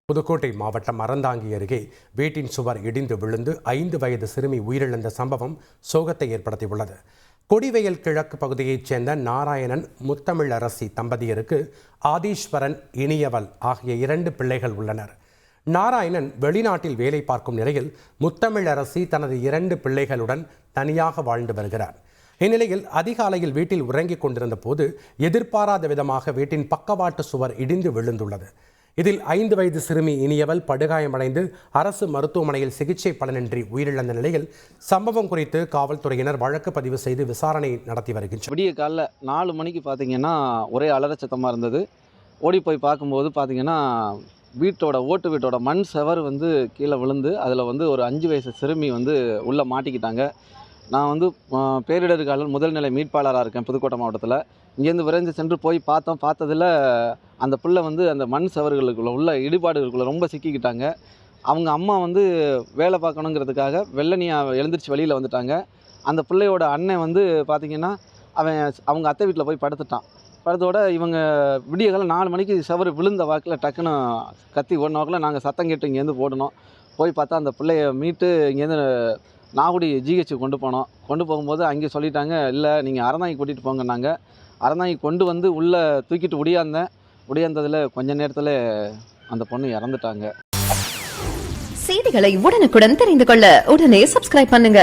புதுக்கோட்டை மாவட்டம் அறந்தாங்கி அருகே வீட்டின் சுவர் இடிந்து விழுந்து 5 வயது சிறுமி உயிரிழந்த சம்பவம் சோகத்தை ஏற்படுத்தியுள்ளது. கொடிவயல் கிழக்கு பகுதியைச் சேர்ந்த நாராயணன் முத்தமிழரசி தம்பதியருக்கு ஆதீஸ்வரன் இனியவள் ஆகிய 2 பிள்ளைகள் உள்ளனர். நாராயணன் வெளிநாட்டில் வேலை பார்க்கும் நிலையில் முத்தமிழரசி தனது 2 பிள்ளைகளுடன் தனியாக வாழ்ந்து வருகிறார். இந்நிலையில் அதிகாலையில் வீட்டில் உறங்கிக் கொண்டிருந்த போது எதிர்பாராத விதமாக வீட்டின் பக்கவாட்டு சுவர் இடிந்து விழுந்துள்ளது. இதில் 5 வயது சிறுமி இனியவள் படுகாயமடைந்து அரசு மருத்துவமனையில் சிகிச்சை பலனின்றி உயிரிழந்த நிலையில் சம்பவம் குறித்து காவல்துறையினர் வழக்கு பதிவு செய்து விசாரணை நடத்தி வருகின்றனர். விடிய காலைல 4 மணிக்கு பார்த்தீங்கன்னா ஒரே அலறச்சத்தமாக இருந்தது. ஓடி போய் பார்க்கும்போது பார்த்தீங்கன்னா ஓட்டு வீட்டோட மண் செவர் கீழே விழுந்து அதில் ஒரு 5 வயசு சிறுமி உள்ளே மாட்டிக்கிட்டாங்க. நான் பேரிடர் கால முதல்நிலை மீட்பாளராக இருக்கேன் புதுக்கோட்டை மாவட்டத்தில். இங்கேருந்து விரைந்து சென்று போய் பார்த்ததில் அந்த பிள்ளை அந்த மண் செவர்களுக்குள்ள உள்ள இடிபாடுகளுக்குள்ளே ரொம்ப சிக்கிக்கிட்டாங்க. அவங்க அம்மா வேலை பார்க்கணுங்கிறதுக்காக வெள்ளனியா எழுந்திரிச்சு வெளியில் வந்துட்டாங்க. அந்த பிள்ளையோட அண்ணன் பார்த்திங்கன்னா அவங்க அத்தை வீட்டில் போய் படுத்தோட இவங்க விடிய காலம் 4 மணிக்கு செவர் விழுந்த வாக்கில் டக்குன்னு கத்தி ஓடின வாக்கில் நாங்கள் சத்தம் கேட்டு இங்கேருந்து ஓடணும். போய் பார்த்தா அந்த பிள்ளைய மீட்டு இங்கேருந்து நாகுடி ஜிஹெச்சுக்கு கொண்டு போகும்போது அங்கே சொல்லிட்டாங்க, இல்லை நீங்கள் அறந்தாங்கி கூட்டிகிட்டு போங்கன்னாங்க. அறந்தாங்கி கொண்டு உள்ளே தூக்கிட்டு உடையாந்ததில் கொஞ்ச நேரத்தில் அந்த பொண்ணு இறந்துட்டாங்க. செய்திகளை உடனுக்குடன் தெரிந்து கொள்ள உடனே சப்ஸ்கிரைப் பண்ணுங்க.